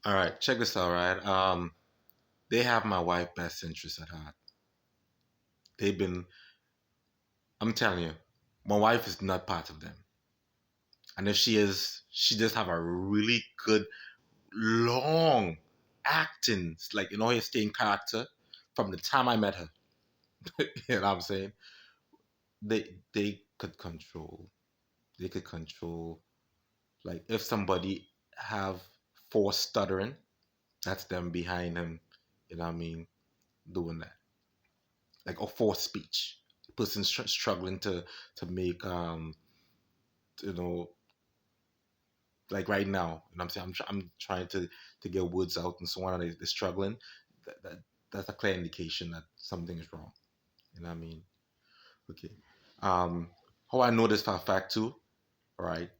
All right, check this out, right? They have my wife best interest at heart. They've been, I'm telling you, my wife is not part of them. And if she is, she just have a really good, long acting, like, her staying character from the time I met her. You know what I'm saying? They could control. They could control. Like, if somebody have forced stuttering, that's them behind him. You know what I mean? Doing that, like, or forced speech. The person struggling to make you know like right now. You know what I'm saying? I'm trying to get words out and so on. And they're struggling. That's a clear indication that something is wrong. You know what I mean? Okay. Um, how I know this for a fact too. All right.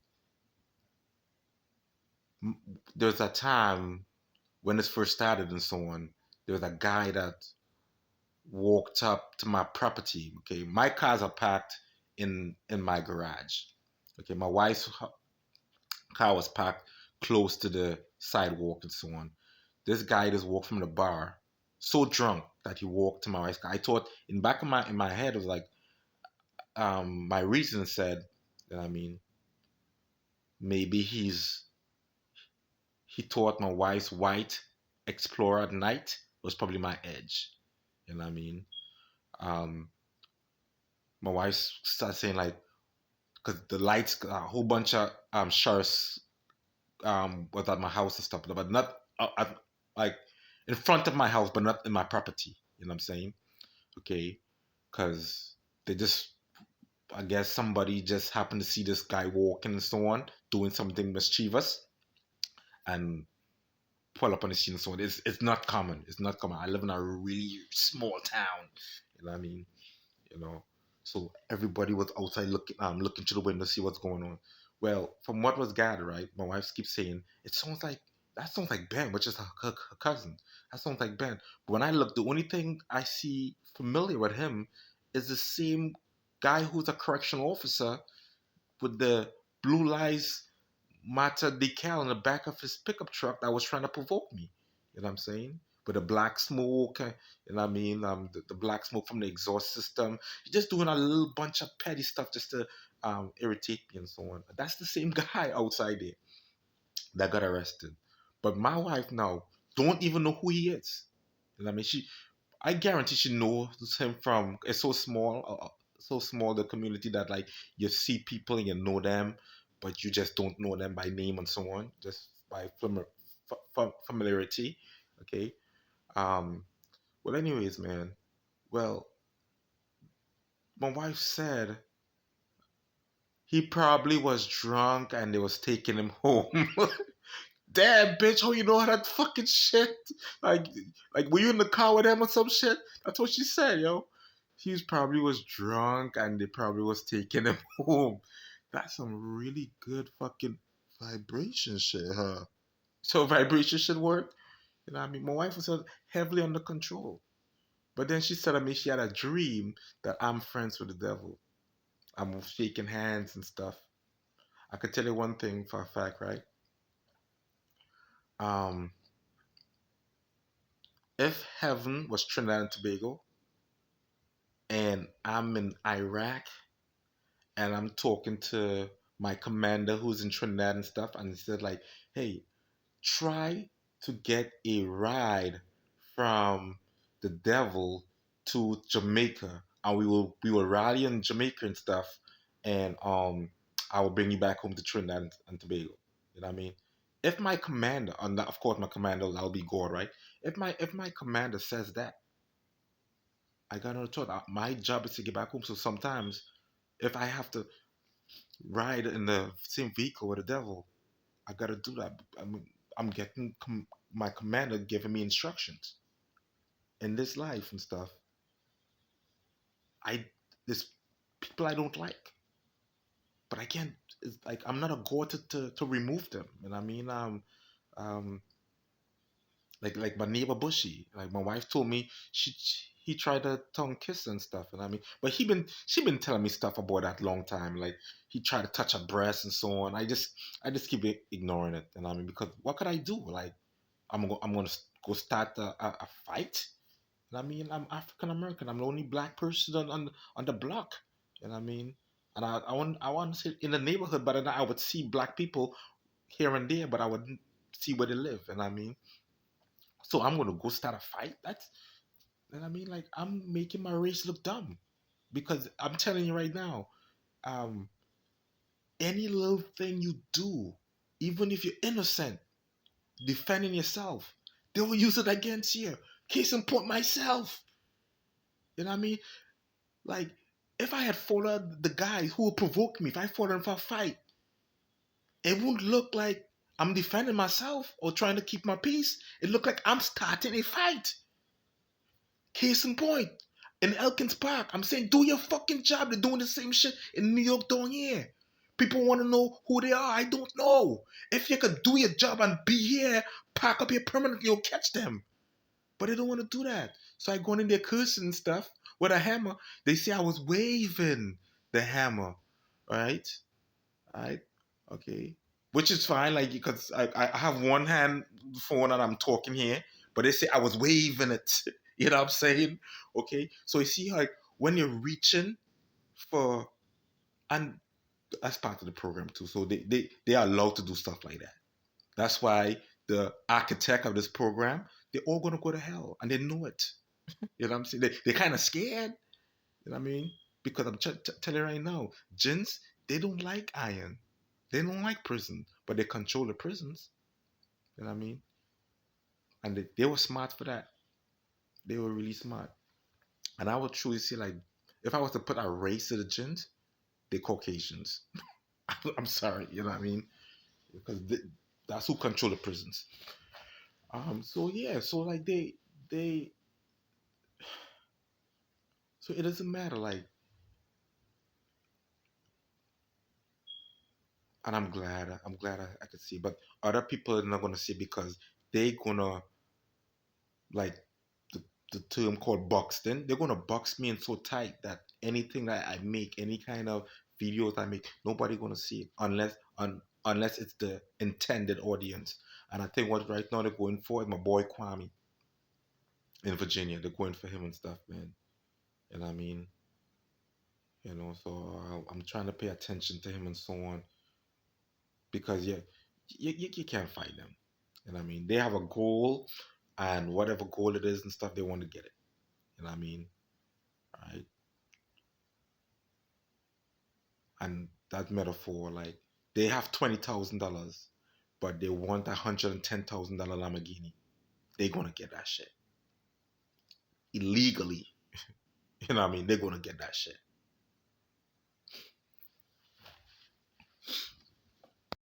There's a time when this first started and so on. There was a guy that walked up to my property. Okay, my cars are parked in my garage. Okay, my wife's car was parked close to the sidewalk and so on. This guy just walked from the bar, so drunk that he walked to my wife's car. I thought in back of my head it was like my reason said that I mean maybe he thought my wife's white Explorer at night was probably my edge. You know what I mean? Um, my wife started saying like, because the lights, a whole bunch of sheriffs was at my house and stuff, but not like in front of my house, but not in my property. You know what I'm saying? Okay, because they just, I guess somebody just happened to see this guy walking and so on, doing something mischievous, and pull up on the scene and so on. It's not common. It's not common. I live in a really small town. You know what I mean? You know. So everybody was outside looking through the window to see what's going on. Well, from what was gathered, right, my wife keeps saying it sounds like that sounds like Ben, which is her cousin. That sounds like Ben. But when I look, the only thing I see familiar with him is the same guy who's a correctional officer with the blue lives matter decal on the back of his pickup truck that was trying to provoke me. You know what I'm saying? With the black smoke, you know what I mean? The black smoke from the exhaust system. He's just doing a little bunch of petty stuff just to irritate me and so on. That's the same guy outside there that got arrested. But my wife now don't even know who he is. You know what I mean? I guarantee she knows him from. It's so small the community that like you see people and you know them, but you just don't know them by name and so on, just by familiarity. Okay. Um. Well, anyways, man. Well, my wife said he probably was drunk and they was taking him home. Damn, bitch, how you know that fucking shit? Like, were you in the car with him or some shit? That's what she said, yo. He probably was drunk and they probably was taking him home. That's some really good fucking vibration shit, huh? So vibration should work. You know what I mean? My wife was heavily under control. But then she said to me she had a dream that I'm friends with the devil. I'm shaking hands and stuff. I could tell you one thing for a fact, right? Um, if heaven was Trinidad and Tobago, and I'm in Iraq and I'm talking to my commander who's in Trinidad and stuff, and he said like, "Hey, try to get a ride from the devil to Jamaica, and we will rally in Jamaica and stuff, and I will bring you back home to Trinidad and Tobago." You know what I mean? If my commander, and of course my commander, that'll be God, right? If my commander says that, I got no choice. My job is to get back home. So sometimes, if I have to ride in the same vehicle with the devil, I gotta do that. I'm getting my commander giving me instructions in this life and stuff. I This people I don't like, but I can't. It's like I'm not a god to remove them. And I mean, um, like my neighbor Bushy. Like my wife told me he tried to tongue kiss and stuff, and I mean, but she been telling me stuff about that long time. Like he tried to touch her breast and so on. I just keep ignoring it, and I mean, because what could I do? Like I'm gonna go start a fight. And I mean, I'm African American. I'm the only black person on the block. You know what I mean? And I want to say in the neighborhood, but then I would see black people here and there, but I wouldn't see where they live. And I mean, so I'm gonna go start a fight. That's and I mean, like I'm making my race look dumb because I'm telling you right now, um, any little thing you do, even if you're innocent, defending yourself, they will use it against you. Case in point, myself. You know what I mean? Like, if I had followed the guys who would provoke me, if I fought them for a fight, it wouldn't look like I'm defending myself or trying to keep my peace. It looked like I'm starting a fight. Case in point, in Elkins Park, I'm saying, do your fucking job. They're doing the same shit in New York down here. People want to know who they are. I don't know. If you could do your job and be here, park up here permanently, you'll catch them. But they don't want to do that. So I go in there cursing and stuff with a hammer. They say I was waving the hammer. All right? All right? Okay. Which is fine, like, because I have one hand phone and I'm talking here, but they say I was waving it. You know what I'm saying? Okay. So you see, like, when you're reaching for, and that's part of the program too. So they are allowed to do stuff like that. That's why the architect of this program, they're all gonna go to hell, and they know it. You know what I'm saying? They're kind of scared. You know what I mean? Because I'm telling you right now, jinns, they don't like iron. They don't like prison, but they control the prisons. You know what I mean? And they were smart for that. They were really smart. And I would truly say, like, if I was to put a race to the jinns, they're Caucasians. I'm sorry, you know what I mean? Because that's who control the prisons. So yeah, so like they so it doesn't matter, like, and I'm glad I could see, but other people are not gonna see because they gonna, like, the, the term called boxing, they're gonna box me in so tight that anything that I make, any kind of videos I make, nobody gonna see it unless it's the intended audience. And I think what right now they're going for is my boy Kwame in Virginia. They're going for him and stuff, man. And I mean, so I'm trying to pay attention to him and so on because yeah, you can't fight them. And I mean, they have a goal, and whatever goal it is and stuff, they want to get it. And I mean, right? And that metaphor, like, they have $20,000, but they want $110,000 Lamborghini. They're gonna get that shit illegally. You know what I mean? They're gonna get that shit.